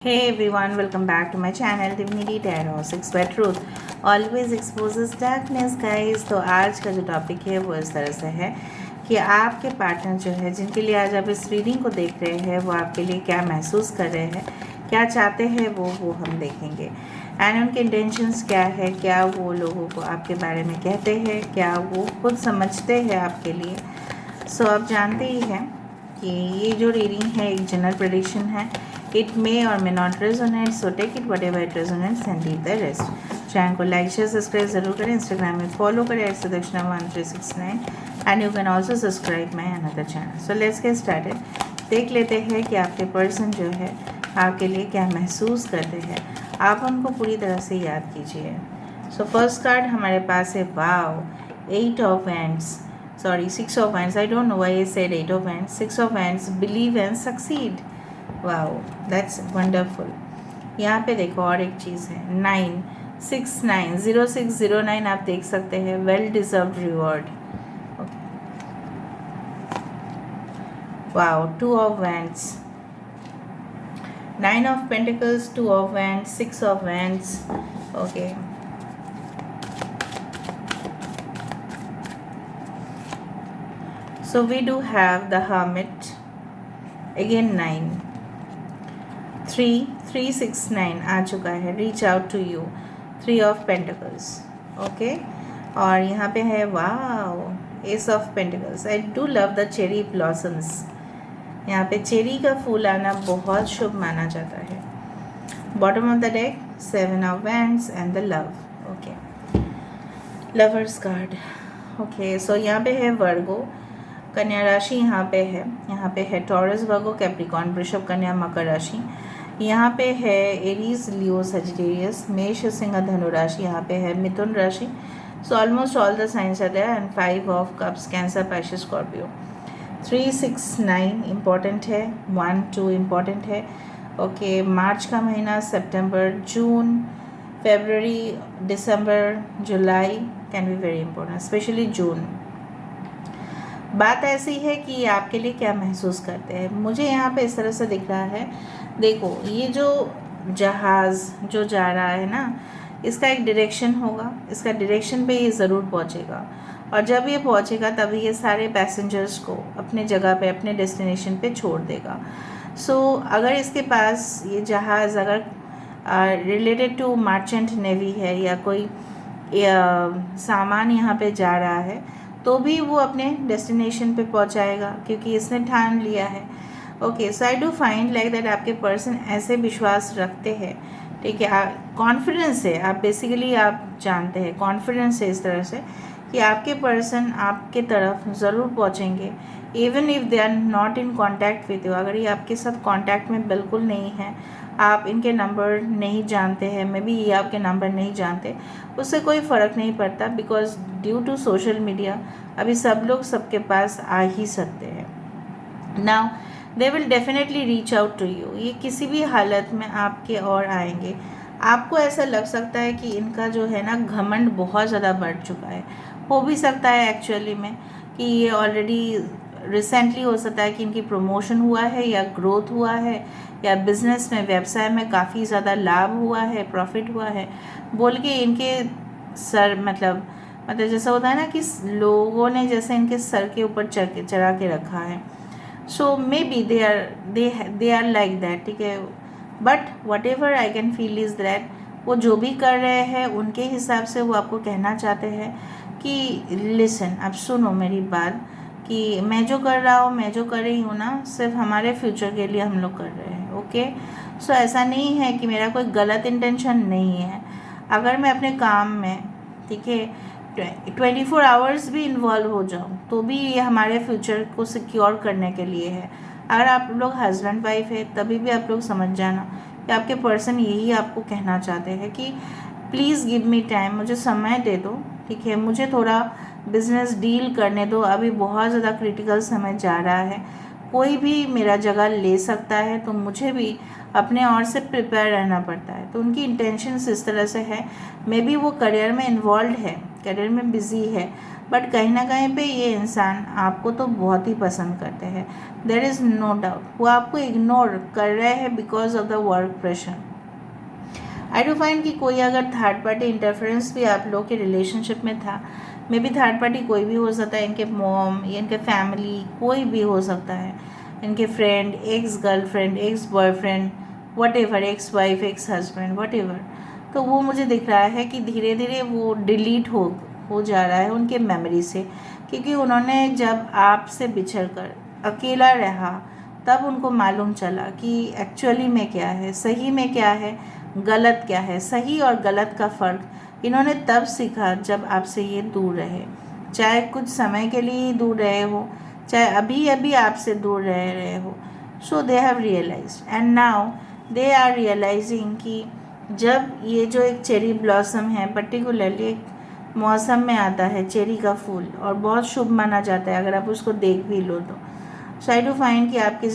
Hey everyone, welcome back to my channel Divinity Tarot 6 by Truth always exposes darkness guys। तो आज का जो topic है वो इस तरह से है कि आपके पार्टनर जो है जिनके लिए आज आप इस रीडिंग को देख रहे हैं वो आपके लिए क्या महसूस कर रहे हैं, क्या चाहते हैं वो हम देखेंगे। एंड उनके इंटेंशंस क्या है, क्या वो लोगों को आपके बारे में कहते हैं, क्या वो खुद समझते हैं आपके लिए। सो आप जानते ही हैं कि ये जो रीडिंग है एक जनरल प्रेडिक्शन है। It may or may not resonate, so take it whatever it resonates and leave the rest। Channel को लाइक शेयर सब्सक्राइब ज़रूर करें, इंस्टाग्राम में फॉलो करें @sudaksha1369 and you can also subscribe my another channel. So let's get started. देख लेते हैं कि आपके पर्सन जो है आपके लिए क्या महसूस करते हैं। आप उनको पूरी तरह से याद कीजिए। सो फर्स्ट कार्ड हमारे पास है वाव 8 of hands, sorry 6 of hands. I don't know why I said 8 of hands. 6 of hands, believe and succeed. Wow that's wonderful. यहाँ पे देखो और एक चीज़ है 9690609 आप देख सकते हैं, well deserved reward. Okay wow 2 of wands, 9 of pentacles, 2 of wands, 6 of wands. Okay so we do have the hermit, again 9, 369 आ चुका है, reach out to you, 3 of pentacles. Okay और यहाँ पे है wow ace of pentacles. I do love the cherry blossoms. यहाँ पे cherry का फूल आना बहुत शुभ माना जाता है। Bottom of the deck 7 of wands and the love. Okay lovers card. Okay so यहाँ पे है वर्गो, कन्या राशि यहाँ पे है टॉरस, वर्गो, कैप्रिकॉर्न, वृषभ, कन्या, मकर राशि। यहाँ पे है एरीज, लियो, सजिटेरियस, मेष, सिंह, धनु राशि। यहाँ पे है मिथुन राशि। So almost all the signs are there and 5 of cups, cancer, Pisces, Scorpio. 369 important है, 1-2 इम्पॉर्टेंट है। ओके मार्च का महीना, सितंबर, जून, फरवरी, दिसंबर, जुलाई can be very important, specially June. बात ऐसी है कि आपके लिए क्या महसूस करते हैं। मुझे यहाँ पे इस तरह से दिख रहा है, देखो ये जो जहाज़ जो जा रहा है ना, इसका एक डायरेक्शन होगा, इसका डायरेक्शन पे ये ज़रूर पहुँचेगा और जब ये पहुँचेगा तभी ये सारे पैसेंजर्स को अपने जगह पे, अपने डेस्टिनेशन पे छोड़ देगा। सो अगर इसके पास ये जहाज़ अगर रिलेटेड टू मर्चेंट नेवी है या कोई सामान यहाँ पे जा रहा है तो भी वो अपने डेस्टिनेशन पे पहुँचाएगा क्योंकि इसने ठान लिया है। Okay so I do find like that आपके पर्सन ऐसे विश्वास रखते हैं, ठीक है, कॉन्फिडेंस है, आप बेसिकली आप जानते हैं, कॉन्फिडेंस है इस तरह से कि आपके पर्सन आपके तरफ ज़रूर पहुँचेंगे even if they are not in contact with you. अगर ये आपके साथ कॉन्टैक्ट में बिल्कुल नहीं है, आप इनके नंबर नहीं जानते हैं, मे बी ये आपके नंबर नहीं जानते, उससे कोई फ़र्क नहीं पड़ता because due to social media अभी सब लोग सबके पास आ ही सकते हैं। Now they will definitely reach out to you. ये किसी भी हालत में आपके और आएंगे। आपको ऐसा लग सकता है कि इनका जो है ना घमंड बहुत ज़्यादा बढ़ चुका है। हो भी सकता है एक्चुअली में कि ये ऑलरेडी रिसेंटली हो सकता है कि इनकी प्रमोशन हुआ है या ग्रोथ हुआ है या बिज़नेस में, व्यवसाय में काफ़ी ज़्यादा लाभ हुआ है, प्रॉफिट हुआ है बोल के इनके सर मतलब जैसा होता है ना कि लोगों ने जैसे इनके सर के ऊपर चढ़ा के रखा है। So may be they are like that, ठीक है, but whatever I can feel is that वो जो भी कर रहे हैं उनके हिसाब से वो आपको कहना चाहते हैं कि लिसन, अब सुनो मेरी बात, कि मैं जो कर रहा हूँ, मैं जो कर रही हूँ ना, सिर्फ हमारे फ्यूचर के लिए हम लोग कर रहे हैं। ओके सो ऐसा नहीं है कि मेरा कोई गलत इंटेंशन नहीं है। अगर मैं अपने काम में, ठीक है, 24 आवर्स भी इन्वॉल्व हो जाऊँ तो भी ये हमारे फ्यूचर को सिक्योर करने के लिए है। अगर आप लोग हस्बैंड वाइफ है तभी भी आप लोग समझ जाना कि आपके पर्सन यही आपको कहना चाहते हैं कि प्लीज़ गिव मी टाइम, मुझे समय दे दो, ठीक है, मुझे थोड़ा बिजनेस डील करने दो, अभी बहुत ज़्यादा क्रिटिकल समय जा रहा है, कोई भी मेरा जगह ले सकता है तो मुझे भी अपने और से प्रिपेयर रहना पड़ता है। तो उनकी इंटेंशंस इस तरह से है, मे बी वो करियर में इन्वॉल्व है, करियर में बिजी है, बट कहीं ना कहीं पे ये इंसान आपको तो बहुत ही पसंद करते हैं, देयर इज़ नो डाउट। वो आपको इग्नोर कर रहे हैं because of the work pressure. I do find कि कोई अगर थर्ड पार्टी इंटरफेरेंस भी आप लोग के रिलेशनशिप में था, मे बी थर्ड पार्टी कोई भी हो सकता है, इनके मॉम या इनके फैमिली, कोई भी हो सकता है, इनके friend, ex girlfriend, ex boyfriend, what ever, ex wife, ex husband, what ever. तो वो मुझे दिख रहा है कि धीरे धीरे वो डिलीट हो जा रहा है उनके मेमोरी से, क्योंकि उन्होंने जब आपसे बिछड़ कर अकेला रहा तब उनको मालूम चला कि एक्चुअली में क्या है, सही में क्या है, गलत क्या है। सही और गलत का फ़र्क इन्होंने तब सीखा जब आपसे ये दूर रहे, चाहे कुछ समय के लिए ही दूर रहे हो, चाहे अभी अभी आपसे दूर रह रहे हो। So they have realized and now they are realizing कि जब ये जो एक चेरी ब्लॉसम है, पर्टिकुलरली एक मौसम में आता है चेरी का फूल, और बहुत शुभ माना जाता है अगर आप उसको देख भी लो तो। सो आई डू फाइंड कि आपकी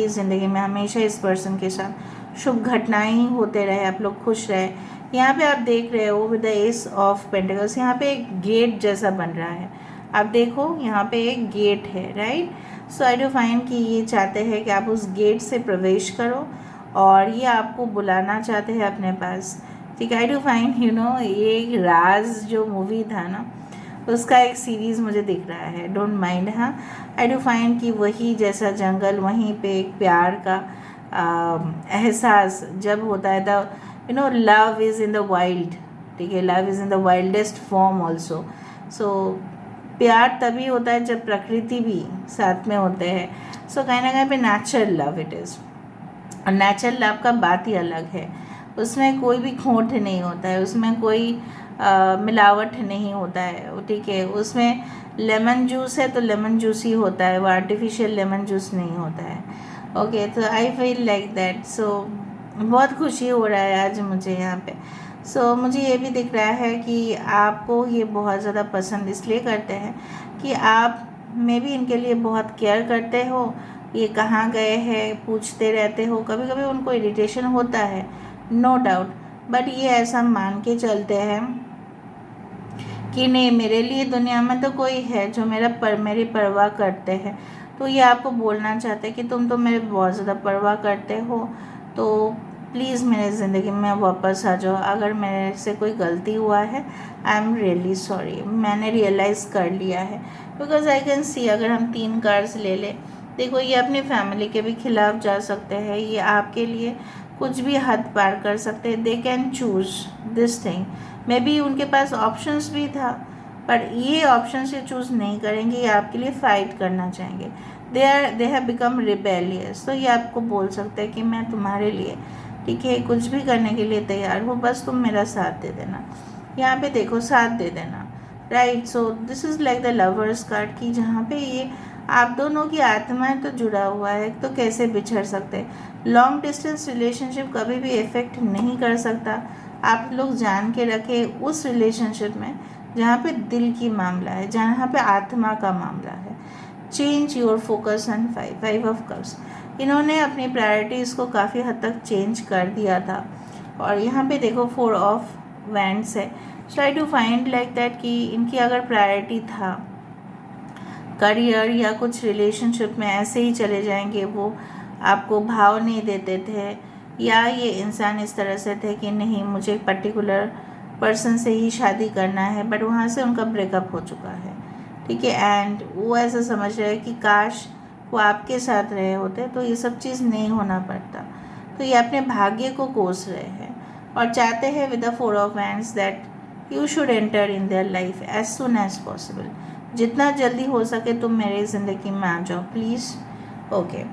ज़िंदगी में हमेशा इस पर्सन के साथ शुभ घटनाएं ही होते रहे, आप लोग खुश रहे। यहाँ पे आप देख रहे हो with the S of pentacles, यहाँ पे एक गेट जैसा बन रहा है, आप देखो यहाँ पे एक गेट है, right. So I do find कि ये चाहते हैं कि आप उस गेट से प्रवेश करो, और ये आपको बुलाना चाहते हैं अपने पास, ठीक है। आई डू फाइंड ये एक राज जो मूवी था ना, उसका एक सीरीज़ मुझे दिख रहा है, डोंट माइंड। हाँ, आई डू फाइंड कि वही जैसा जंगल, वहीं पे एक प्यार का एहसास जब होता है, the love is in the wild, ठीक है, love is in the wildest form also. So प्यार तभी होता है जब प्रकृति भी साथ में होते हैं। सो कहीं ना कहीं पे नेचुरल लव इट इज़, और नेचुरल लव का बात ही अलग है, उसमें कोई भी खोट नहीं होता है, उसमें कोई मिलावट नहीं होता है, ठीक है। उसमें लेमन जूस है तो लेमन जूस ही होता है, वो आर्टिफिशियल लेमन जूस नहीं होता है, ओके। तो आई फील लाइक दैट। सो बहुत खुशी हो रहा है आज मुझे यहाँ पे। सो मुझे ये भी दिख रहा है कि आपको ये बहुत ज़्यादा पसंद इसलिए करते हैं कि आप मे भी इनके लिए बहुत केयर करते हो, ये कहाँ गए हैं पूछते रहते हो, कभी कभी उनको इरिटेशन होता है, नो डाउट, बट ये ऐसा मान के चलते हैं कि नहीं, मेरे लिए दुनिया में तो कोई है जो मेरी परवाह करते हैं। तो ये आपको बोलना चाहते हैं कि तुम तो मेरे बहुत ज़्यादा परवाह करते हो, तो प्लीज़ मेरे ज़िंदगी में वापस आ जाओ। अगर मेरे से कोई गलती हुआ है, आई एम रियली सॉरी, मैंने रियलाइज़ कर लिया है। बिकॉज आई कैन सी, अगर हम 3 कार्ड्स ले लें, देखो ये अपनी फैमिली के भी खिलाफ जा सकते हैं, ये आपके लिए कुछ भी हद पार कर सकते हैं, they can choose this thing. May be उनके पास ऑप्शंस भी था, पर ये ऑप्शन से चूज़ नहीं करेंगे, ये आपके लिए फ़ाइट करना चाहेंगे, दे हैव बिकम रिबेलियस। तो ये आपको बोल सकते हैं कि मैं तुम्हारे लिए, ठीक है, कुछ भी करने के लिए तैयार हूँ, बस तुम मेरा साथ दे देना। यहाँ पे देखो, साथ दे देना, right. So this is like the lovers card की, जहाँ पे ये आप दोनों की आत्माएं तो जुड़ा हुआ है, तो कैसे बिछड़ सकते हैं। लॉन्ग डिस्टेंस रिलेशनशिप कभी भी इफ़ेक्ट नहीं कर सकता। आप लोग जान के रखें उस रिलेशनशिप में जहाँ पे दिल की मामला है, जहाँ पे आत्मा का मामला है। Change your focus on 5 of cups. इन्होंने अपनी प्रायोरिटीज़ को काफ़ी हद तक चेंज कर दिया था, और यहाँ पे देखो 4 ऑफ वैंड्स है। So I do find like that कि इनकी अगर प्रायोरिटी था करियर या कुछ रिलेशनशिप में ऐसे ही चले जाएंगे, वो आपको भाव नहीं देते थे, या ये इंसान इस तरह से थे कि नहीं मुझे एक पर्टिकुलर पर्सन से ही शादी करना है, बट वहाँ से उनका ब्रेकअप हो चुका है, ठीक है। एंड वो ऐसा समझ रहे हैं कि काश वो आपके साथ रहे होते तो ये सब चीज़ नहीं होना पड़ता। तो ये अपने भाग्य को कोस रहे हैं और चाहते हैं with the 4 of wands that you should enter in their life as soon as possible. जितना जल्दी हो सके तुम मेरे ज़िंदगी में आ जाओ प्लीज़, ओके।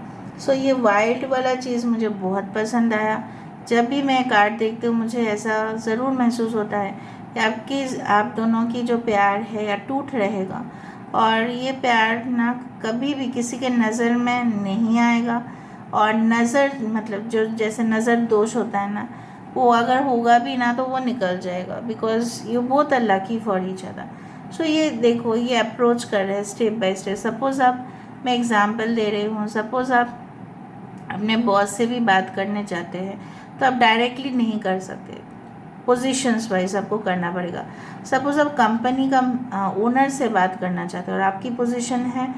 सो ये वाइल्ड वाला चीज़ मुझे बहुत पसंद आया। जब भी मैं कार्ड देखती हूँ मुझे ऐसा ज़रूर महसूस होता है कि आप दोनों की जो प्यार है या टूट रहेगा, और ये प्यार ना कभी भी किसी के नज़र में नहीं आएगा, और नज़र मतलब जो जैसे नज़र दोष होता है ना, वो अगर होगा भी ना तो वो निकल जाएगा, because you both are lucky for each other. So ये देखो, ये अप्रोच कर रहे हैं स्टेप बाय स्टेप। सपोज़ आप, मैं एग्जांपल दे रही हूँ, सपोज़ आप अपने बॉस से भी बात करने चाहते हैं तो आप डायरेक्टली नहीं कर सकते, पोजीशंस वाइज आपको करना पड़ेगा। सपोज आप कंपनी का ओनर से बात करना चाहते हो और आपकी पोजीशन है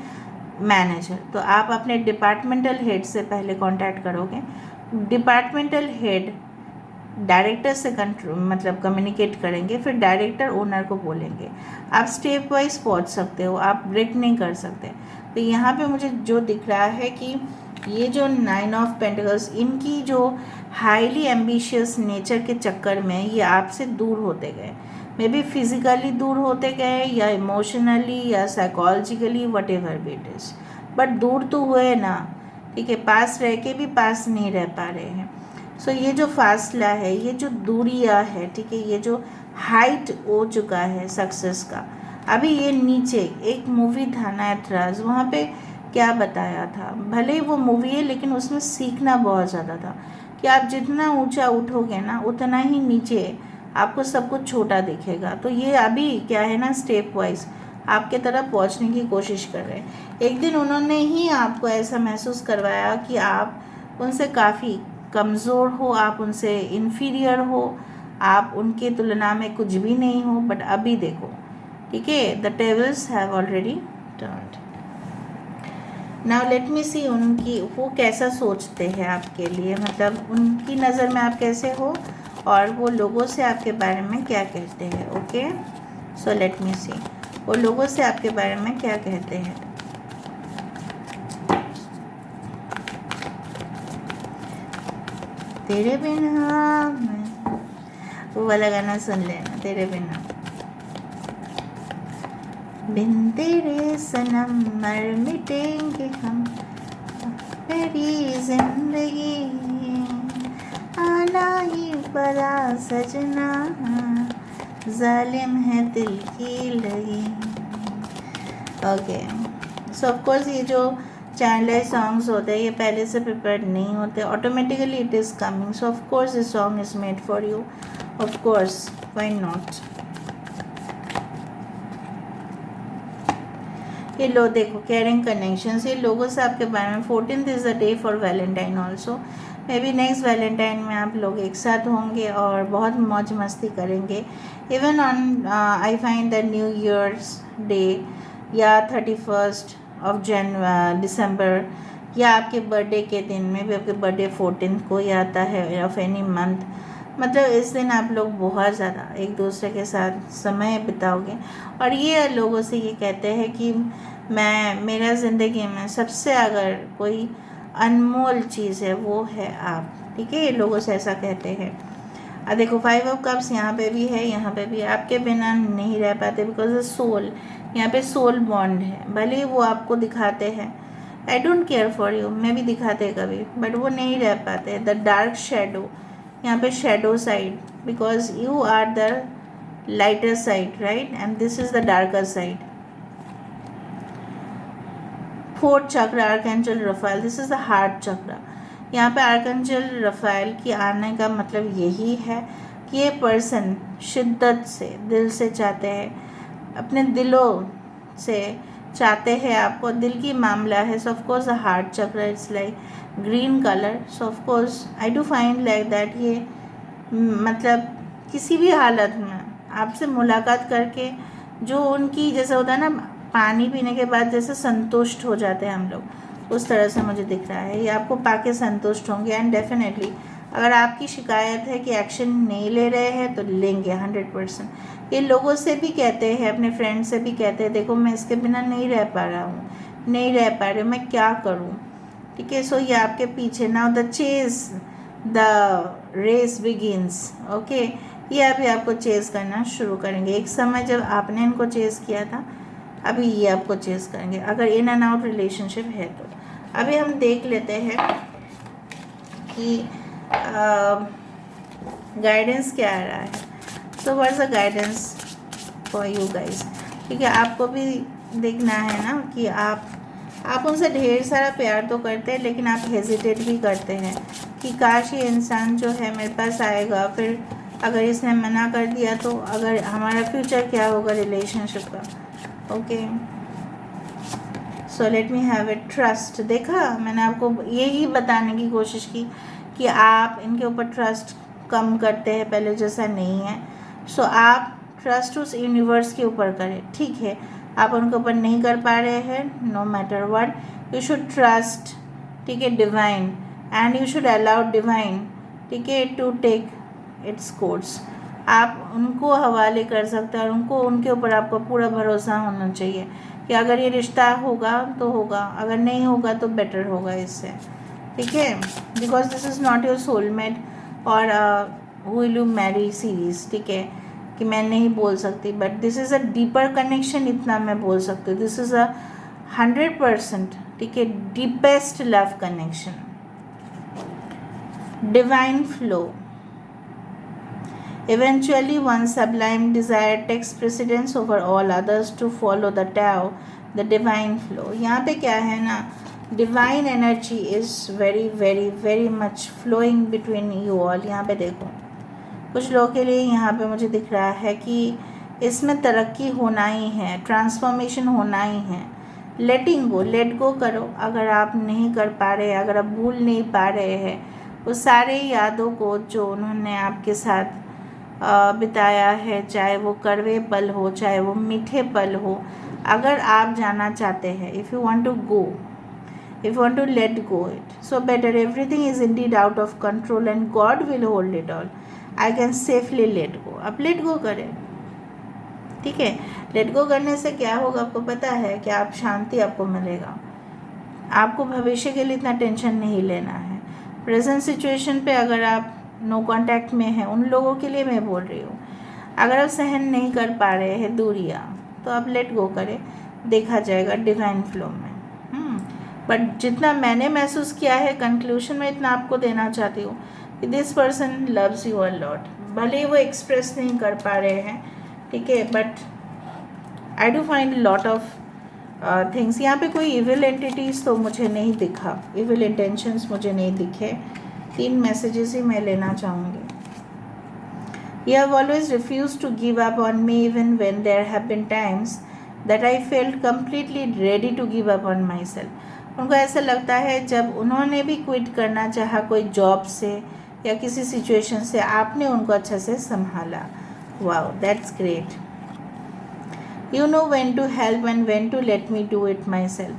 मैनेजर, तो आप अपने डिपार्टमेंटल हेड से पहले कांटेक्ट करोगे। डिपार्टमेंटल हेड डायरेक्टर से मतलब कम्युनिकेट करेंगे, फिर डायरेक्टर ओनर को बोलेंगे। आप स्टेप वाइज पहुंच सकते हो, आप ब्रेक नहीं कर सकते। तो यहाँ पे मुझे जो दिख रहा है कि ये जो 9 ऑफ पेंटिकल्स, इनकी जो हाईली एम्बिशियस नेचर के चक्कर में ये आपसे दूर होते गए। मे बी फिजिकली दूर होते गए या इमोशनली या psychologically, what ever be it is, but दूर तो हुए ना, ठीक है। पास रह के भी पास नहीं रह पा रहे हैं। सो ये जो फासला है, ये जो दूरियाँ है, ठीक है, ये जो हाइट हो चुका है सक्सेस का। अभी ये नीचे एक मूवी था ना ऐतराज़, वहाँ पे क्या बताया था, भले ही वो मूवी है लेकिन उसमें सीखना बहुत ज़्यादा था कि आप जितना ऊंचा उठोगे ना उतना ही नीचे आपको सब कुछ छोटा दिखेगा। तो ये अभी क्या है ना, स्टेप वाइज आपके तरफ पहुंचने की कोशिश कर रहे हैं। एक दिन उन्होंने ही आपको ऐसा महसूस करवाया कि आप उनसे काफ़ी कमज़ोर हो, आप उनसे इन्फीरियर हो, आप उनके तुलना में कुछ भी नहीं हो। बट अभी देखो, ठीक है, the tables have already turned. Now let me see उनकी वो कैसा सोचते हैं आपके लिए, मतलब उनकी नज़र में आप कैसे हो और वो लोगों से आपके बारे में क्या कहते हैं। ओके, सो लेट मी सी वो लोगों से आपके बारे में क्या कहते हैं। तेरे बिना मैं, वो वाला गाना सुन लेना, तेरे बिना। बिन तेरे सनम मर मिटेंगे हम, मेरी जिंदगी आना ही पड़ा सजना, जालिम है दिल की लगी। ओके, सो ऑफकोर्स ये जो चाइल्ड सॉन्ग्स होते हैं ये पहले से प्रिपेयर्ड नहीं होते, automatically it is coming. So of course this song is made for you, of course, why not. ये लो देखो, केयरिंग कनेक्शंस, ये लोगों से आपके बारे में। 14th is the day for Valentine also. May be next Valentine में आप लोग एक साथ होंगे और बहुत मौज मस्ती करेंगे। Even on I find the new years day या 31st ऑफ दिसंबर या आपके बर्थडे के दिन में भी, आपके बर्थडे 14th को ही आता है ऑफ एनी मंथ, मतलब इस दिन आप लोग बहुत ज़्यादा एक दूसरे के साथ समय बिताओगे। और ये लोगों से ये कहते हैं कि मेरा ज़िंदगी में सबसे अगर कोई अनमोल चीज़ है वो है आप, ठीक है। ये लोगों से ऐसा कहते हैं। अब देखो 5 ऑफ कप्स यहाँ पे भी है, यहाँ पे भी, आपके बिना नहीं रह पाते बिकॉज सोल, यहाँ पे सोल बॉन्ड है। भले ही वो आपको दिखाते हैं I don't care for you, मैं भी दिखाते कभी, बट वो नहीं रह पाते। द डार्क शेडो, यहाँ पे shadow side, because you are the lighter side, right, and this is the darker side. 4th chakra archangel Raphael, this is the heart chakra. यहाँ पे आर्कएंजल रफाएल की आने का मतलब यही है कि ये पर्सन शिद्दत से दिल से चाहते हैं, अपने दिलों से चाहते हैं आपको, दिल की मामला है। So of course the heart chakra it's like green colour. So of course I do find like that ये मतलब किसी भी हालत में आपसे मुलाकात करके जो उनकी जैसे होता है ना, पानी पीने के बाद जैसे संतुष्ट हो जाते हैं हम लोग, उस तरह से मुझे दिख रहा है। ये आपको पाके संतुष्ट होंगे। एंड डेफिनेटली अगर आपकी शिकायत है कि एक्शन नहीं ले रहे हैं तो लेंगे 100%। ये लोगों से भी कहते हैं, अपने फ्रेंड से भी कहते हैं, देखो मैं इसके बिना नहीं रह पा रहा हूँ, नहीं रह पा रही हूँ, मैं क्या करूँ, ठीक है। सो ये आपके पीछे, now the chase, the race begins. Okay, ये अभी आपको चेस करना शुरू करेंगे। एक समय जब आपने इनको चेस किया था, अभी ये आपको चेस करेंगे अगर इन एंड आउट रिलेशनशिप है तो। अभी हम देख लेते हैं कि गाइडेंस क्या आ रहा है। So what is the guidance for you guys, ठीक है। आपको भी देखना है ना कि आप उनसे ढेर सारा प्यार तो करते हैं लेकिन आप हेजिटेट भी करते हैं कि काश ये इंसान जो है मेरे पास आएगा, फिर अगर इसने मना कर दिया तो अगर हमारा फ्यूचर क्या होगा रिलेशनशिप का। Okay, so let me have it trust. देखा, मैंने आपको यही बताने की कोशिश की कि आप इनके ऊपर ट्रस्ट कम करते हैं, पहले जैसा नहीं है। सो आप ट्रस्ट उस यूनिवर्स के ऊपर करें, ठीक है। आप उनके ऊपर नहीं कर पा रहे हैं, no matter what, you should trust, ठीक है, divine, and you should allow divine, ठीक है, टू टेक इट्स कोर्स। आप उनको हवाले कर सकते हैं और उनको, उनके ऊपर आपका पूरा भरोसा होना चाहिए कि अगर ये रिश्ता होगा तो होगा, अगर नहीं होगा तो बेटर होगा इससे, ठीक है। Because this is not your soulmate और who will you marry series, ठीक है, कि मैं नहीं बोल सकती, but this is a deeper connection, इतना मैं बोल सकती हूँ। दिस इज़ अ 100%, ठीक है, deepest love connection, divine flow. Eventually, one sublime desire takes precedence over all others to follow the Tao, the divine flow. यहाँ पे क्या है ना, divine energy is very very very much flowing between you all. यहाँ पे देखो, कुछ लोगों के लिए यहाँ पे मुझे दिख रहा है कि इसमें तरक्की होना ही है, ट्रांसफॉर्मेशन होना ही है। लेटिंग गो, लेट गो करो। अगर आप नहीं कर पा रहे, अगर आप भूल नहीं पा रहे हैं वो सारे यादों को जो उन्होंने आपके साथ बिताया है, चाहे वो कड़वे पल हो, चाहे वो मीठे पल हो, अगर आप जाना चाहते हैं, if you want to go, if you want to let go it, so better, everything is indeed out of control and God will hold it all, I can safely let go. आप let गो करें, ठीक है। Let go करने से क्या होगा आपको पता है कि आप शांति आपको मिलेगा, आपको भविष्य के लिए इतना टेंशन नहीं लेना है। प्रेजेंट सिचुएशन पे अगर आप नो कांटेक्ट में है, उन लोगों के लिए मैं बोल रही हूँ, अगर आप सहन नहीं कर पा रहे हैं दूरियाँ, तो आप लेट गो करें, देखा जाएगा डिवाइन फ्लो में। बट जितना मैंने महसूस किया है, कंक्लूशन में इतना आपको देना चाहती हूँ कि this person loves you a lot, भले ही वो एक्सप्रेस नहीं कर पा रहे हैं, ठीक है, but I do find lot of things. यहाँ पे कोई इविल एंटिटीज़ तो मुझे नहीं दिखा, इविल इंटेंशंस मुझे नहीं दिखे। 3 मैसेजेस ही मैं लेना चाहूँगी। You have always refused to give up on me even when there have been times that I felt completely ready to give up on myself. उनको ऐसा लगता है जब उन्होंने भी क्विट करना चाहा कोई जॉब से या किसी सिचुएशन से, आपने उनको अच्छे से संभाला। Wow, that's great. You know when to help and when to let me do it myself.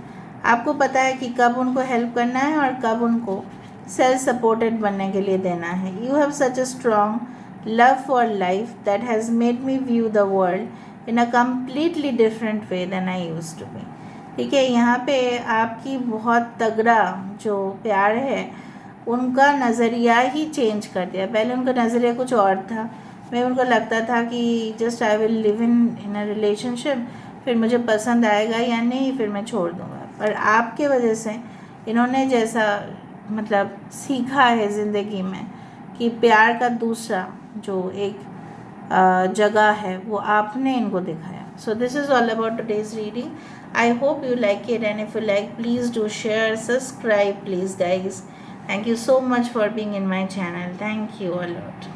आपको पता है कि कब उनको हेल्प करना है और कब उनको सेल्फ सपोर्टेड बनने के लिए देना है। You have such a strong love for life that has made me view the world in a completely different way than I used to be, ठीक है। यहाँ पे आपकी बहुत तगड़ा जो प्यार है, उनका नज़रिया ही चेंज कर दिया। पहले उनका नज़रिया कुछ और था, मैं उनको लगता था कि just I will live in a relationship, फिर मुझे पसंद आएगा या नहीं, फिर मैं छोड़ दूँगा। पर आपके वजह से इन्होंने जैसा मतलब सीखा है ज़िंदगी में कि प्यार का दूसरा जो एक जगह है वो आपने इनको दिखाया। So this is all about today's reading. I hope you like it, and if you like, please do share, subscribe please guys. Thank you so much for being in my channel. Thank you a lot.